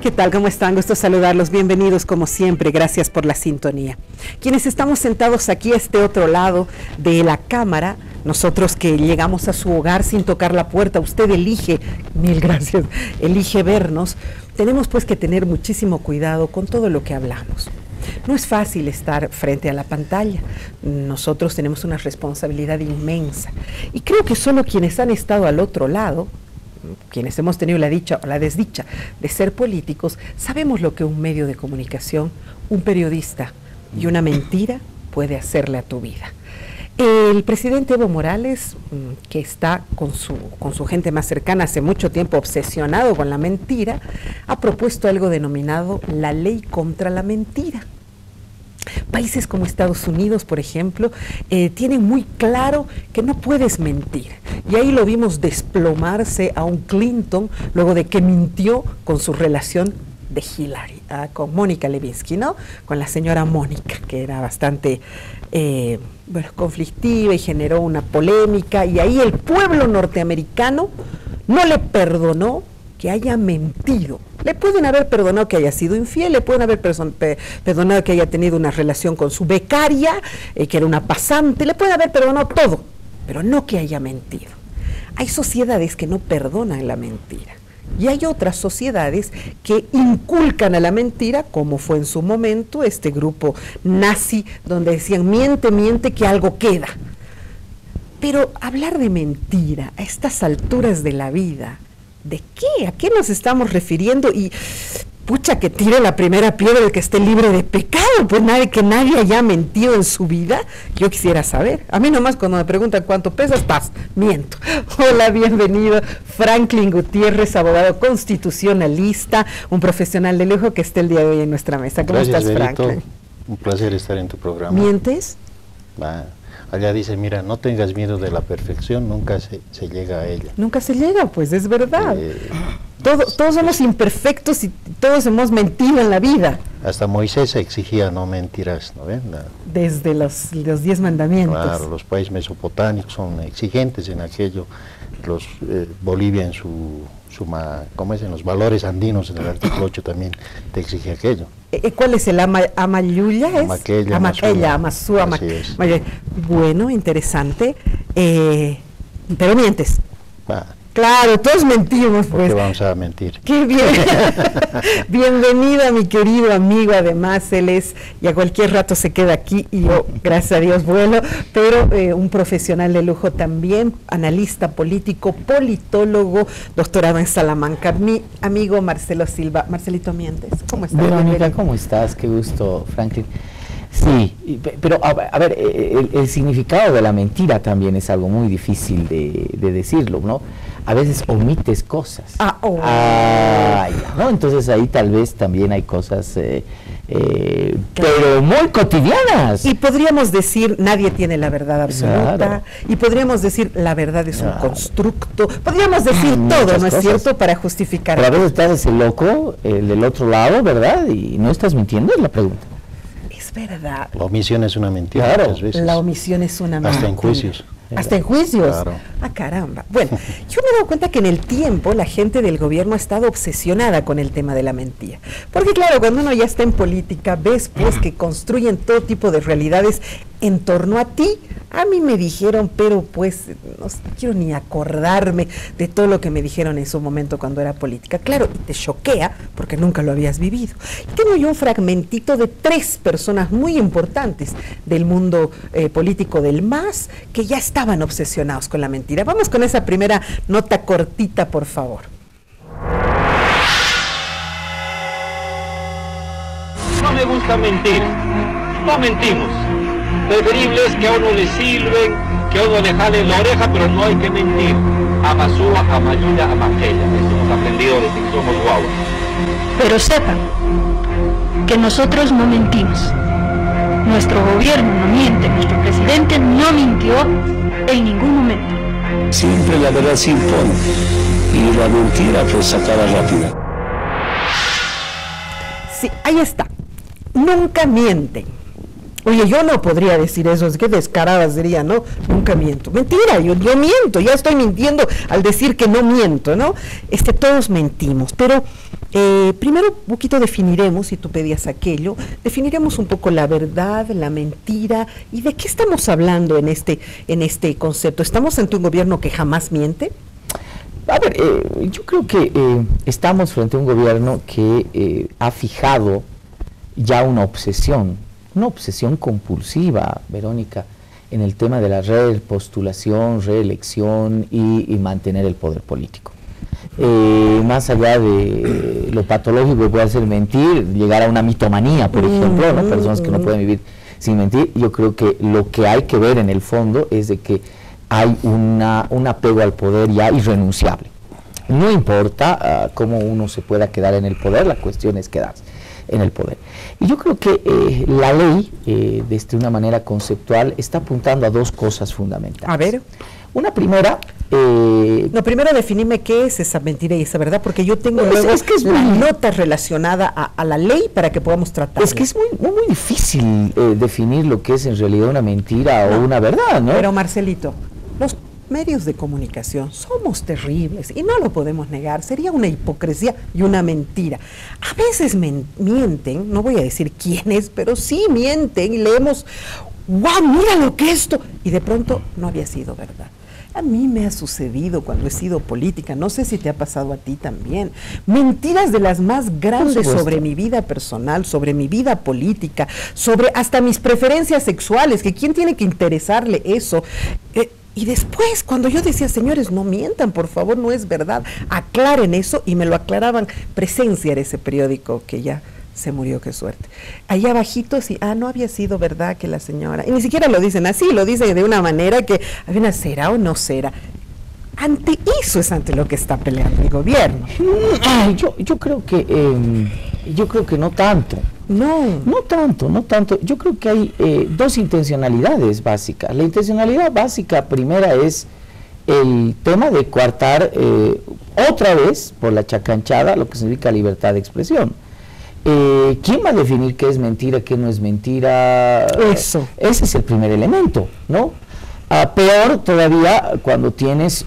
¿Qué tal? ¿Cómo están? Gusto saludarlos. Bienvenidos como siempre. Gracias por la sintonía. Quienes estamos sentados aquí a este otro lado de la cámara, nosotros que llegamos a su hogar sin tocar la puerta, usted elige, mil gracias, elige vernos, tenemos pues que tener muchísimo cuidado con todo lo que hablamos. No es fácil estar frente a la pantalla. Nosotros tenemos una responsabilidad inmensa. Y creo que solo quienes han estado al otro lado, quienes hemos tenido la dicha o la desdicha de ser políticos, sabemos lo que un medio de comunicación, un periodista y una mentira puede hacerle a tu vida. El presidente Evo Morales, que está con su gente más cercana hace mucho tiempo obsesionado con la mentira, ha propuesto algo denominado la ley contra la mentira. Países como Estados Unidos, por ejemplo, tienen muy claro que no puedes mentir. Y ahí lo vimos desplomarse a un Clinton luego de que mintió con su relación de Hillary, con Mónica Lewinsky, ¿no? Con la señora Mónica, que era bastante conflictiva y generó una polémica. Y ahí el pueblo norteamericano no le perdonó que haya mentido. Le pueden haber perdonado que haya sido infiel, le pueden haber perdonado que haya tenido una relación con su becaria, que era una pasante, le pueden haber perdonado todo, pero no que haya mentido. Hay sociedades que no perdonan la mentira y hay otras sociedades que inculcan a la mentira, como fue en su momento este grupo nazi, donde decían miente, miente, que algo queda. Pero hablar de mentira a estas alturas de la vida, ¿de qué? ¿A qué nos estamos refiriendo? Y pucha, que tire la primera piedra el que esté libre de pecado, pues que nadie haya mentido en su vida. Yo quisiera saber. A mí nomás cuando me preguntan cuánto pesas, miento. Hola, bienvenido, Franklin Gutiérrez, abogado constitucionalista, un profesional de lujo que esté el día de hoy en nuestra mesa. ¿Cómo estás, Franklin? Un placer estar en tu programa. ¿Mientes? Allá dice, mira, no tengas miedo de la perfección, nunca se llega a ella. Nunca se llega, pues es verdad. Todos somos imperfectos y todos hemos mentido en la vida. Hasta Moisés exigía no mentirás, ¿no ven? Desde los 10 mandamientos. Claro, los países mesopotámicos son exigentes en aquello. Bolivia en ¿cómo es? En los valores andinos, en el artículo 8 también te exige aquello. ¿Cuál es el Amayuya? Amaqueya, Amazú. Bueno, interesante. Pero mientes. Claro, todos mentimos, pues. ¿Por qué vamos a mentir? ¡Qué bien! Bienvenido a mi querido amigo, además él es, y a cualquier rato se queda aquí, y yo, gracias a Dios, vuelo, pero un profesional de lujo también, analista político, politólogo, doctorado en Salamanca, mi amigo Marcelo Silva. Marcelito Mientes, ¿cómo estás? Verónica, ¿cómo estás? Qué gusto, Franklin. Sí, pero a ver, el significado de la mentira también es algo muy difícil de decirlo, ¿no? A veces omites cosas. ¿No? Entonces ahí tal vez también hay cosas, pero muy cotidianas. Y podríamos decir, nadie tiene la verdad absoluta, claro. Y podríamos decir, la verdad es un constructo, podríamos decir todo, ¿no es cierto?, para justificar. Pero a veces estás ese loco, el del otro lado, ¿verdad? Y no estás mintiendo, es la pregunta. Es verdad. La omisión es una mentira, claro. Muchas veces. La omisión es una mentira. Hasta en juicios. ¿Hasta en juicios? Claro. Caramba. Bueno, yo me he dado cuenta que en el tiempo la gente del gobierno ha estado obsesionada con el tema de la mentira. Porque claro, cuando uno ya está en política, ves pues que construyen todo tipo de realidades en torno a ti. A mí me dijeron, pero pues no quiero ni acordarme de todo lo que me dijeron en su momento cuando era política. Claro, y te choquea porque nunca lo habías vivido. Y tengo yo un fragmentito de 3 personas muy importantes del mundo político del MAS que ya estaban obsesionados con la mentira. Vamos con esa primera nota cortita, por favor. No me gusta mentir, no mentimos. Preferible es que a uno le silben, que a uno le jalen la oreja, pero no hay que mentir. Amasúa, Amayuya, Amaqueya. Eso hemos aprendido desde que somos guaguas. Pero sepan que nosotros no mentimos. Nuestro gobierno no miente, nuestro presidente no mintió en ningún momento. Siempre la verdad se impone y la mentira pues sacada rápida. Sí, ahí está. Nunca mienten. Oye, yo no podría decir eso, es que descarada sería, ¿no? Nunca miento. Mentira, yo miento, ya estoy mintiendo al decir que no miento, ¿no? Todos mentimos, pero primero un poquito definiremos, si tú pedías aquello, definiremos un poco la verdad, la mentira, y de qué estamos hablando en este concepto. ¿Estamos ante un gobierno que jamás miente? A ver, yo creo que estamos frente a un gobierno que ha fijado ya una obsesión compulsiva, Verónica, en el tema de la repostulación, reelección y mantener el poder político. Más allá de lo patológico que puede ser mentir, llegar a una mitomanía, por ejemplo, ¿no? Personas que no pueden vivir sin mentir, yo creo que lo que hay que ver en el fondo es de que hay un apego al poder ya irrenunciable. No importa cómo uno se pueda quedar en el poder, la cuestión es quedarse en el poder. Y yo creo que la ley, desde una manera conceptual, está apuntando a dos cosas fundamentales. A ver. Una primera... no, primero definime qué es esa mentira y esa verdad, porque yo tengo luego la nota relacionada a la ley para que podamos tratar. Es que es muy difícil definir lo que es en realidad una mentira o una verdad, ¿no? Pero Marcelito, los medios de comunicación somos terribles y no lo podemos negar, sería una hipocresía y una mentira. A veces mienten, no voy a decir quiénes, pero sí mienten y leemos, ¡guau, mira lo que esto! Y de pronto no había sido verdad. A mí me ha sucedido cuando he sido política, no sé si te ha pasado a ti también, mentiras de las más grandes sobre mi vida personal, sobre mi vida política, sobre hasta mis preferencias sexuales, que quién tiene que interesarle eso. Y después, cuando yo decía, señores, no mientan, por favor, no es verdad, aclaren eso, y me lo aclaraban. Presencia era ese periódico que ya se murió, qué suerte. Allá abajito, sí, no había sido verdad que la señora, y ni siquiera lo dicen así, lo dicen de una manera que, ¿será o no será? Ante eso es ante lo que está peleando el gobierno. Yo creo que no tanto. No tanto. Yo creo que hay dos intencionalidades básicas. La intencionalidad básica primera es el tema de coartar otra vez por la chacanchada lo que significa libertad de expresión. ¿Quién va a definir qué es mentira, qué no es mentira? Eso. Ese es el primer elemento, ¿no? Peor todavía cuando tienes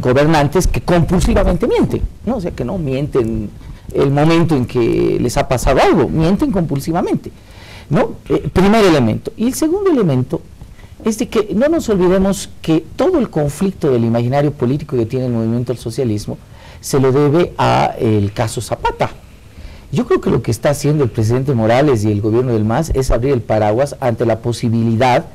gobernantes que compulsivamente mienten, ¿no? O sea, que no mienten el momento en que les ha pasado algo, mienten compulsivamente, ¿no? Primer elemento. Y el segundo elemento es de que no nos olvidemos que todo el conflicto del imaginario político que tiene el movimiento del socialismo se lo debe a el caso Zapata. Yo creo que lo que está haciendo el presidente Morales y el gobierno del MAS es abrir el paraguas ante la posibilidad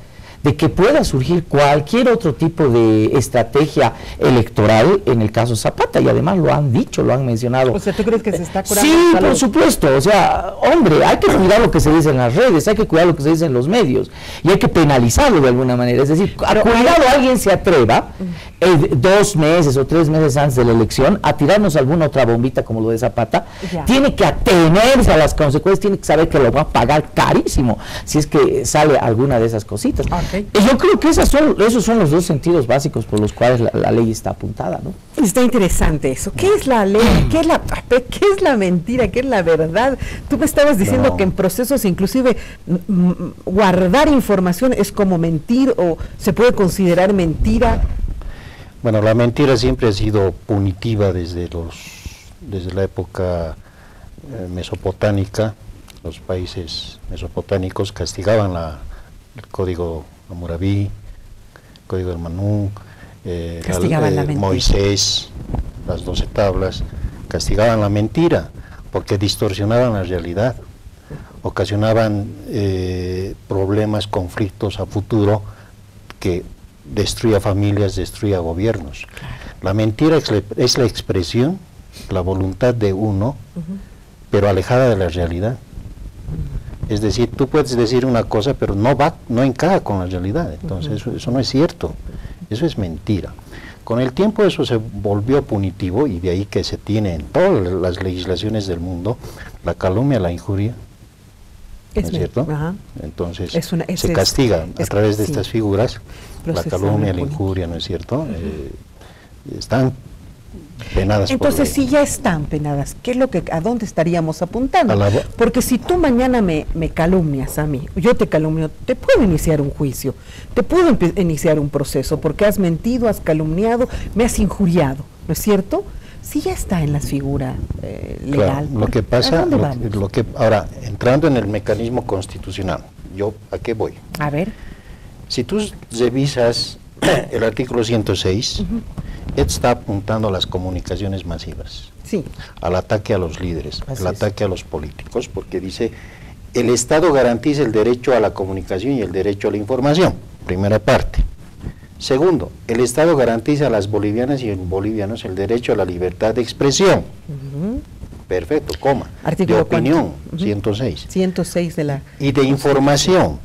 de que pueda surgir cualquier otro tipo de estrategia electoral en el caso Zapata, y además lo han dicho, lo han mencionado. O sea, ¿tú crees que se está curando? Sí, por supuesto, o sea, hombre, hay que cuidar lo que se dice en las redes, hay que cuidar lo que se dice en los medios, y hay que penalizarlo de alguna manera, es decir, cuidado alguien se atreva 2 meses o 3 meses antes de la elección a tirarnos alguna otra bombita como lo de Zapata, tiene que atenerse a las consecuencias, tiene que saber que lo va a pagar carísimo si es que sale alguna de esas cositas. Yo creo que esos son los dos sentidos básicos por los cuales la ley está apuntada, ¿no? Está interesante eso. ¿Qué es la ley? ¿Qué es la mentira? ¿Qué es la verdad? Tú me estabas diciendo que en procesos inclusive guardar información es como mentir o se puede considerar mentira. Bueno, la mentira siempre ha sido punitiva desde la época mesopotámica. Los países mesopotámicos castigaban el código Hammurabi, el código del Manú, Moisés, las 12 tablas, castigaban la mentira porque distorsionaban la realidad, ocasionaban problemas, conflictos a futuro que destruía familias, destruía gobiernos. La mentira es la expresión, la voluntad de uno, pero alejada de la realidad. Es decir, tú puedes decir una cosa, pero no encaja con la realidad. Entonces, eso no es cierto. Eso es mentira. Con el tiempo eso se volvió punitivo, y de ahí que se tiene en todas las legislaciones del mundo la calumnia, la injuria. ¿No es cierto? Entonces, se castiga a través de estas figuras, la calumnia, la injuria, ¿no es cierto? Están penadas. Entonces, si ya están penadas, ¿a dónde estaríamos apuntando? Porque si tú mañana me calumnias a mí, yo te calumnio, te puedo iniciar un juicio, te puedo iniciar un proceso, porque has mentido, has calumniado, me has injuriado, ¿no es cierto? Si ya está en la figura legal. Claro, lo que pasa, ahora, entrando en el mecanismo constitucional, ¿a qué voy? A ver. Si tú revisas el artículo 106, está apuntando a las comunicaciones masivas, sí, al ataque a los líderes, al ataque a los políticos, porque dice, el Estado garantiza el derecho a la comunicación y el derecho a la información, primera parte. Segundo, el Estado garantiza a las bolivianas y bolivianos el derecho a la libertad de expresión. Perfecto, coma. Artículo de opinión, 106. 106 de la... Y de información,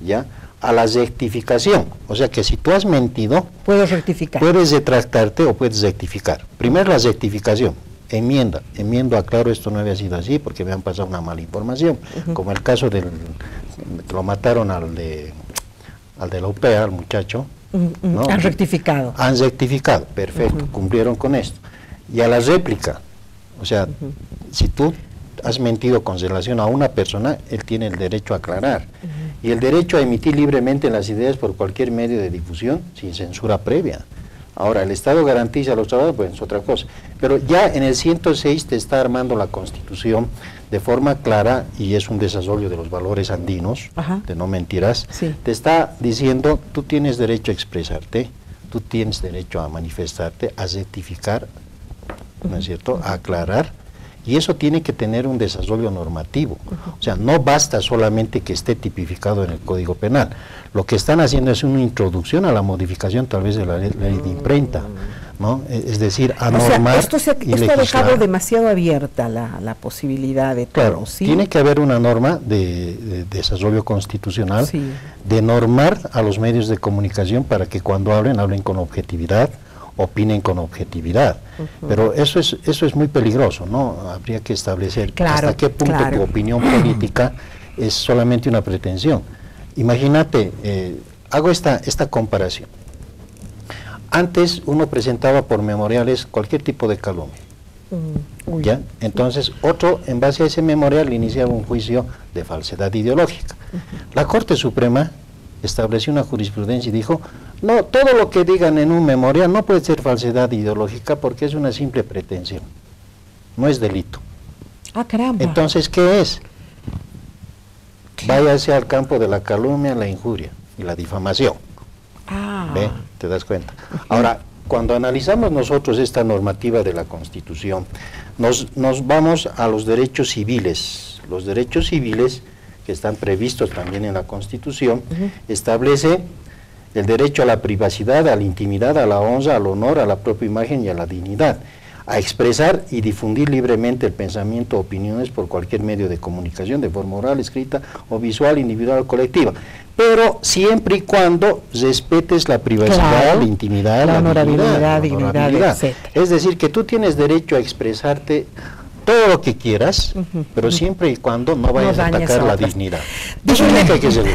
¿ya? A la rectificación, o sea que si tú has mentido, puedes rectificar. Puedes retractarte o puedes rectificar. Primero la rectificación, enmiendo, aclaro, esto no había sido así porque me han pasado una mala información, como el caso lo mataron al de la UPEA, al muchacho. ¿No? Han rectificado. Han rectificado, perfecto, cumplieron con esto. Y a la réplica, o sea, si tú has mentido con relación a una persona, él tiene el derecho a aclarar. Y el derecho a emitir libremente las ideas por cualquier medio de difusión sin censura previa. Ahora, el Estado garantiza a los trabajadores, pues es otra cosa. Pero ya en el 106 te está armando la Constitución de forma clara, y es un desarrollo de los valores andinos, de no mentirás, te está diciendo, tú tienes derecho a expresarte, tú tienes derecho a manifestarte, a rectificar, ¿no es cierto?, a aclarar, y eso tiene que tener un desarrollo normativo. O sea, no basta solamente que esté tipificado en el Código Penal. Lo que están haciendo es una introducción a la modificación tal vez de la ley de imprenta, ¿no? Es decir, a normar. Esto ha dejado demasiado abierta la posibilidad de todo. Claro, ¿sí? Tiene que haber una norma de desarrollo constitucional, de normar a los medios de comunicación para que cuando hablen con objetividad, opinen con objetividad, pero eso es muy peligroso, ¿no? Habría que establecer hasta qué punto tu opinión política es solamente una pretensión. Imagínate, hago esta comparación. Antes uno presentaba por memoriales cualquier tipo de calumnia, ¿ya? Entonces otro, en base a ese memorial, iniciaba un juicio de falsedad ideológica. La Corte Suprema estableció una jurisprudencia y dijo, no, todo lo que digan en un memorial no puede ser falsedad ideológica porque es una simple pretensión, no es delito. Ah, caramba. Entonces, ¿qué es? Váyase al campo de la calumnia, la injuria y la difamación. ¿Ve? ¿Te das cuenta? Ahora, cuando analizamos nosotros esta normativa de la Constitución, nos vamos a los derechos civiles. Los derechos civiles, que están previstos también en la Constitución, establece el derecho a la privacidad, a la intimidad, a la honra, al honor, a la propia imagen y a la dignidad, a expresar y difundir libremente el pensamiento o opiniones por cualquier medio de comunicación, de forma oral, escrita o visual, individual o colectiva, pero siempre y cuando respetes la privacidad, la intimidad, la honorabilidad, etc. Es decir, que tú tienes derecho a expresarte todo lo que quieras, pero siempre y cuando no vayas a atacar la dignidad.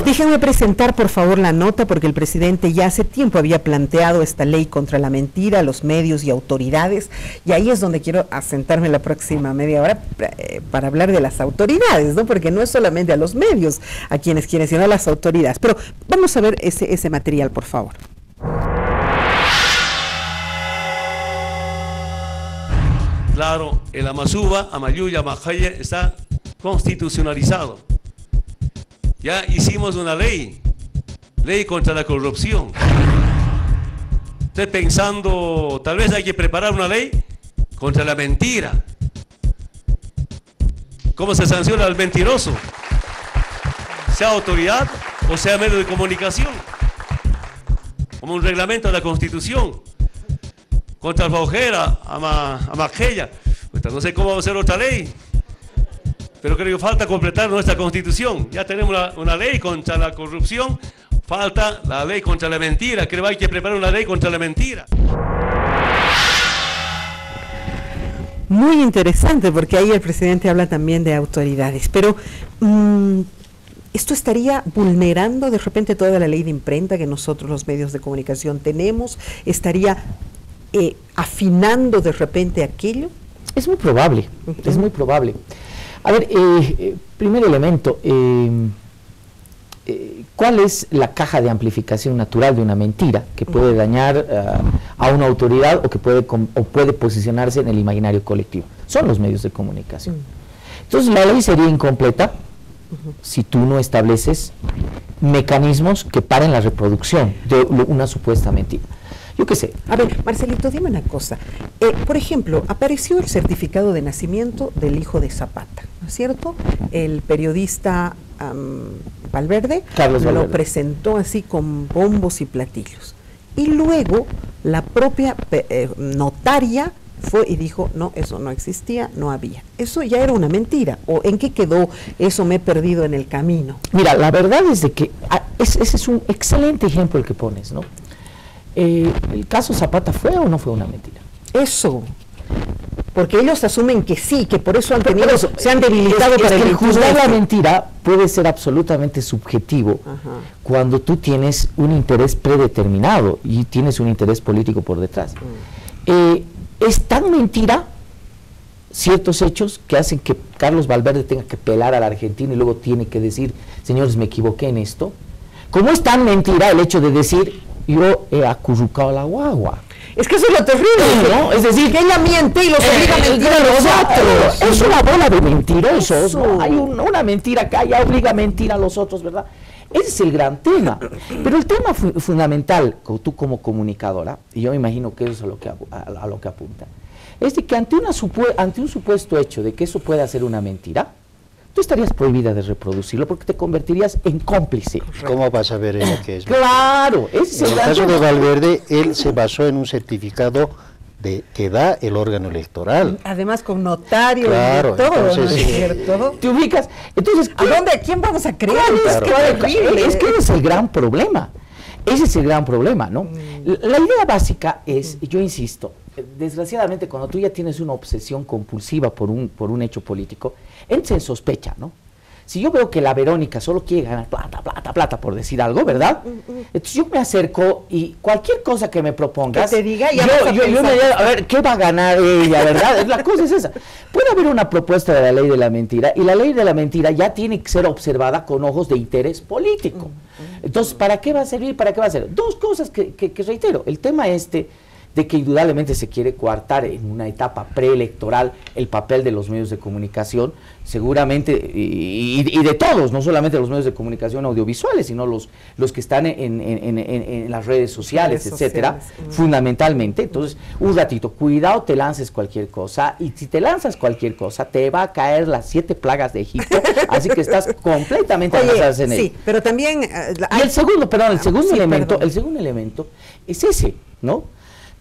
Déjenme presentar por favor la nota, porque el presidente ya hace tiempo había planteado esta ley contra la mentira a los medios y autoridades, y ahí es donde quiero asentarme la próxima media hora para hablar de las autoridades, ¿no? Porque no es solamente a los medios a quienes quieren, sino a las autoridades. Pero vamos a ver ese material, por favor. Claro, el Amasuba, Amayuya, Amajaya está constitucionalizado. Ya hicimos una ley contra la corrupción. Estoy pensando, tal vez hay que preparar una ley contra la mentira. ¿Cómo se sanciona al mentiroso? Sea autoridad o sea medio de comunicación. Como un reglamento de la Constitución. Contra Alfajera, a Maquella. No sé cómo va a ser otra ley, pero creo que falta completar nuestra Constitución. Ya tenemos una ley contra la corrupción, falta la ley contra la mentira. Creo que hay que preparar una ley contra la mentira. Muy interesante, porque ahí el presidente habla también de autoridades, pero ¿esto estaría vulnerando de repente toda la ley de imprenta que nosotros los medios de comunicación tenemos? ¿Estaría afinando de repente aquello? Es muy probable, es muy probable. A ver, primer elemento, ¿cuál es la caja de amplificación natural de una mentira que puede dañar a una autoridad o que puede posicionarse en el imaginario colectivo? Son los medios de comunicación. Entonces la ley sería incompleta si tú no estableces mecanismos que paren la reproducción de una supuesta mentira. Yo qué sé. A ver, Marcelito, dime una cosa. Por ejemplo, apareció el certificado de nacimiento del hijo de Zapata, ¿no es cierto? El periodista Valverde Carlos Valverde lo presentó así con bombos y platillos. Y luego la propia notaria fue y dijo, no, eso no existía, no había. Eso ya era una mentira. ¿O en qué quedó? Eso me he perdido en el camino. Mira, la verdad es de que ese es un excelente ejemplo el que pones, ¿no? ¿El caso Zapata fue o no fue una mentira? Eso, porque ellos asumen que sí, que por eso han tenido, se han debilitado para el juzgar la mentira puede ser absolutamente subjetivo cuando tú tienes un interés predeterminado y tienes un interés político por detrás. Es tan mentira ciertos hechos que hacen que Carlos Valverde tenga que pelar al argentino y luego tiene que decir, señores, me equivoqué en esto. ¿Cómo es tan mentira el hecho de decir, yo he acurrucado a la guagua? Es que eso es lo terrible, ¿no? Es decir, que ella miente y los obliga a mentir a los otros. Es una bola de mentirosos, ¿no? Hay una mentira que ella obliga a mentir a los otros, ¿verdad? Ese es el gran tema. Pero el tema fundamental, tú como comunicadora, y yo me imagino que eso es a lo que apunta, es de que ante un supuesto hecho de que eso pueda ser una mentira, tú estarías prohibida de reproducirlo porque te convertirías en cómplice. ¿Cómo vas a ver ella que es? Claro, ese es en el caso de Valverde, él se basó en un certificado que da el órgano electoral. Además con notario, claro, y todo, entonces, ¿no es cierto? ¿Te ubicas? Entonces, ¿a quién vamos a creer? Claro, es que ese es el gran problema. Ese es el gran problema, ¿no? La idea básica es, yo insisto, desgraciadamente cuando tú ya tienes una obsesión compulsiva por un hecho político, entras en sospecha, ¿no? Si yo veo que la Verónica solo quiere ganar plata, por decir algo, ¿verdad? Entonces yo me acerco y cualquier cosa que me propongas, que te diga, ya yo me digo, a ver, ¿qué va a ganar ella, verdad? La cosa es esa. Puede haber una propuesta de la ley de la mentira y la ley de la mentira ya tiene que ser observada con ojos de interés político. Entonces, ¿para qué va a servir? ¿Para qué va a ser? Dos cosas que reitero. El tema de que indudablemente se quiere coartar en una etapa preelectoral el papel de los medios de comunicación, seguramente, y de todos, no solamente los medios de comunicación audiovisuales, sino los que están en las redes sociales, etcétera, fundamentalmente. Entonces, un ratito, cuidado, te lances cualquier cosa, y si te lanzas cualquier cosa, te va a caer las 7 plagas de Egipto, así que estás completamente avanzadas en sí, él. pero también... y el segundo elemento es ese, ¿no?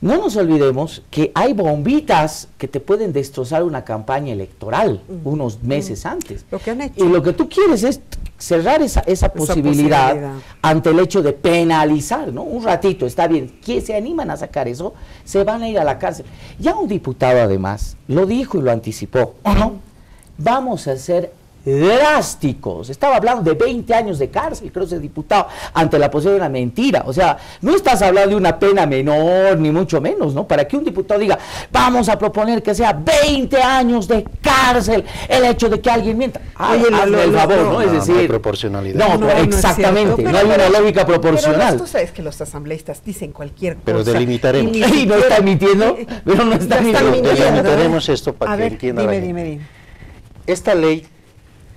No nos olvidemos que hay bombitas que te pueden destrozar una campaña electoral unos meses antes. Lo que han hecho. Y lo que tú quieres es cerrar esa posibilidad ante el hecho de penalizar, ¿no? Un ratito, está bien, que se animan a sacar eso, se van a ir a la cárcel. Ya un diputado además lo dijo y lo anticipó, ¿no? Vamos a ser drásticos. Estaba hablando de 20 años de cárcel, creo, ese diputado, ante la posibilidad de una mentira. O sea, no estás hablando de una pena menor, ni mucho menos, ¿no? Para que un diputado diga, vamos a proponer que sea 20 años de cárcel el hecho de que alguien mienta. Hazme el favor, ¿no? Es decir, no hay proporcionalidad. No, exactamente, no hay una lógica proporcional. Pero tú sabes que los asambleístas dicen cualquier cosa. Pero delimitaremos. Y no está mintiendo, pero no está mintiendo. Delimitaremos esto para que entienda la gente. Dime. Esta ley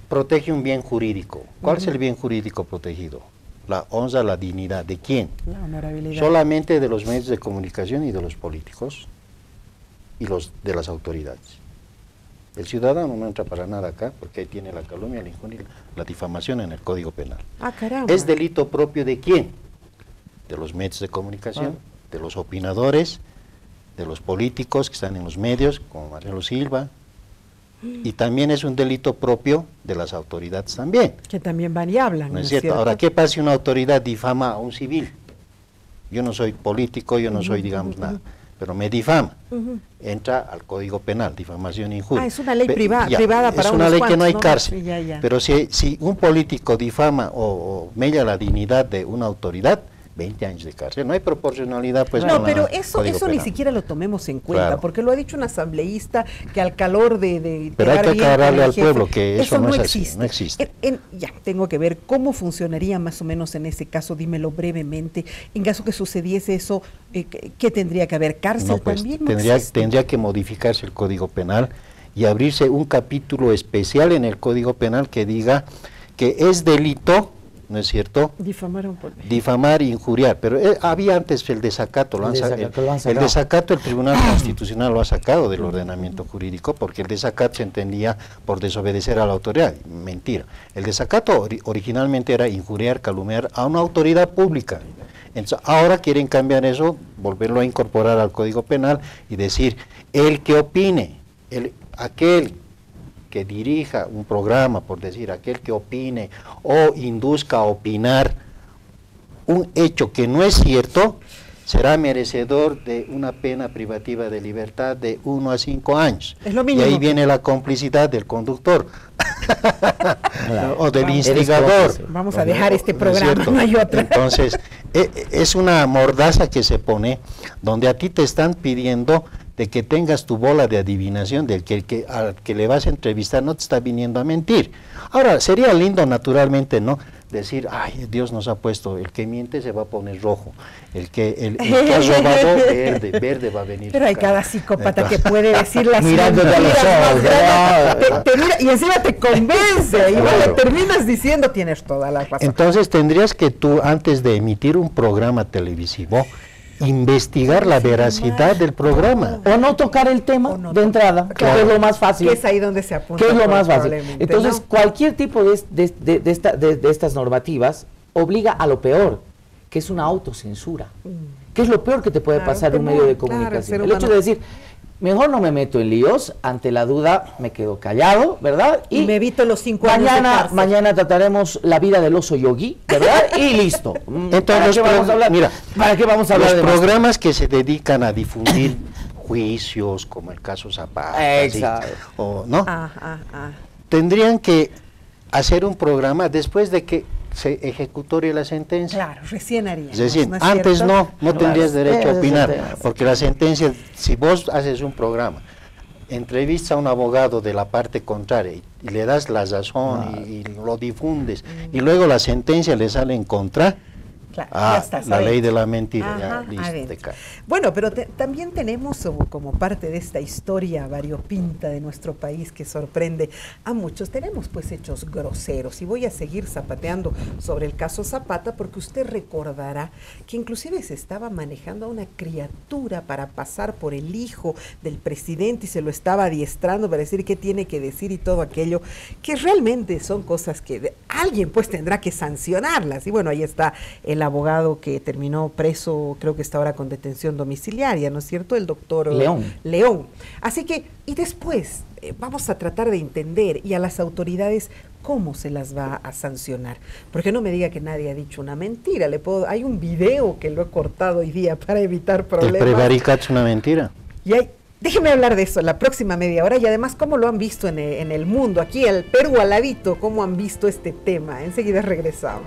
protege un bien jurídico. ¿Cuál es el bien jurídico protegido? La honra, la dignidad. ¿De quién? La honorabilidad. Solamente de los medios de comunicación y de los políticos y de las autoridades. El ciudadano no entra para nada acá porque ahí tiene la calumnia, la injuria, la difamación en el Código Penal. Ah, caramba. ¿Es delito propio de quién? De los medios de comunicación, de los opinadores, de los políticos que están en los medios, como Marcelo Silva. Y también es un delito propio de las autoridades también. Que también van y hablan. ¿No es cierto? Ahora, ¿qué pasa si una autoridad difama a un civil? Yo no soy político, yo no soy, digamos, nada, pero me difama. Entra al Código Penal, difamación e injuria. Es una ley privada para es una ley que no hay cárcel. Pero si un político difama o mella la dignidad de una autoridad, 20 años de cárcel. No hay proporcionalidad, pues. No, con pero el eso Código ni Penal. siquiera lo tomemos en cuenta, Claro. porque lo ha dicho un asambleísta que al calor de Pero hay quedar que bien con aclararle el al jefe, pueblo que eso no es así, existe. no existe. Ya, tengo que ver cómo funcionaría más o menos en ese caso, dímelo brevemente. En caso que sucediese eso, ¿qué tendría que haber? ¿Cárcel No, pues, también? No existe. tendría que modificarse el Código Penal y abrirse un capítulo especial en el Código Penal que diga que es delito, ¿no es cierto?, Difamar a un pueblo. difamar e injuriar, pero había antes el desacato, El desacato lo han el sacado. desacato el Tribunal Constitucional lo ha sacado del ordenamiento jurídico, porque el desacato se entendía por desobedecer a la autoridad. Mentira, el desacato originalmente era injuriar, calumniar a una autoridad pública. Entonces, ahora quieren cambiar eso, volverlo a incorporar al Código Penal y decir, el que opine, aquel que dirija un programa, por decir, aquel que opine o induzca a opinar un hecho que no es cierto, será merecedor de una pena privativa de libertad de 1 a 5 años. Es lo y mínimo. ahí viene la complicidad del conductor Claro. o del Vamos. instigador. Eres cómplice. Vamos a dejar este ¿No es programa, cierto? no hay otra. Entonces, es una mordaza que se pone donde a ti te están pidiendo de que tengas tu bola de adivinación, del que al que le vas a entrevistar no te está viniendo a mentir. Ahora, sería lindo naturalmente, ¿no?, decir, ay, Dios nos ha puesto, el que miente se va a poner rojo, el que ha robado, verde va a venir. Pero hay cada psicópata que puede decir las Mirándote a los mentiras más ojos, grandes. ¿no? Te mira y encima te convence, y Claro. bueno, terminas diciendo tienes toda la razón. Entonces tendrías que tú, antes de emitir un programa televisivo, investigar la veracidad del programa. O no tocar el tema O no de entrada, Claro. que es lo más fácil. Que es ahí donde se apunta. ¿Qué es lo más fácil? probablemente, Entonces, ¿no? cualquier tipo de estas normativas obliga a lo peor, que es una autocensura. ¿Qué es lo peor que te puede Claro, pasar en un temor, medio de claro, el comunicación? ser El hecho humano. de decir, mejor no me meto en líos, ante la duda me quedo callado, ¿verdad? Y me evito los 5 años de cárcel. Mañana trataremos la vida del oso yogi, ¿verdad? Y listo. Entonces, ¿Para qué vamos a hablar? mira, ¿Para qué vamos a hablar los de más? programas que se dedican a difundir juicios, como el caso Zapata, Exacto. ¿no? Tendrían que hacer un programa después de que se ejecutore la sentencia. Claro, recién haríamos. Es decir, ¿no es antes cierto? no tendrías derecho a ese es el opinar, tema. porque la sentencia, si vos haces un programa, entrevistas a un abogado de la parte contraria y le das la razón y lo difundes, y luego la sentencia le sale en contra, Claro, ya estás la adentro. ley de la mentira, Ajá, ya listo, adentro. te cae. Bueno, pero también tenemos como parte de esta historia variopinta de nuestro país que sorprende a muchos, tenemos pues hechos groseros, y voy a seguir zapateando sobre el caso Zapata, porque usted recordará que inclusive se estaba manejando a una criatura para pasar por el hijo del presidente y se lo estaba adiestrando para decir qué tiene que decir y todo aquello, que realmente son cosas que alguien pues tendrá que sancionarlas. Y bueno, ahí está el abogado que terminó preso, creo que está ahora con detención domiciliaria, ¿no es cierto? El doctor León. Así que, y después vamos a tratar de entender, y a las autoridades, cómo se las va a sancionar. Porque no me diga que nadie ha dicho una mentira. Hay un video que lo he cortado hoy día para evitar problemas. El prevaricato es una mentira. Y déjeme hablar de eso la próxima media hora, y además cómo lo han visto en el mundo, aquí el Perú al ladito, cómo han visto este tema. Enseguida regresamos.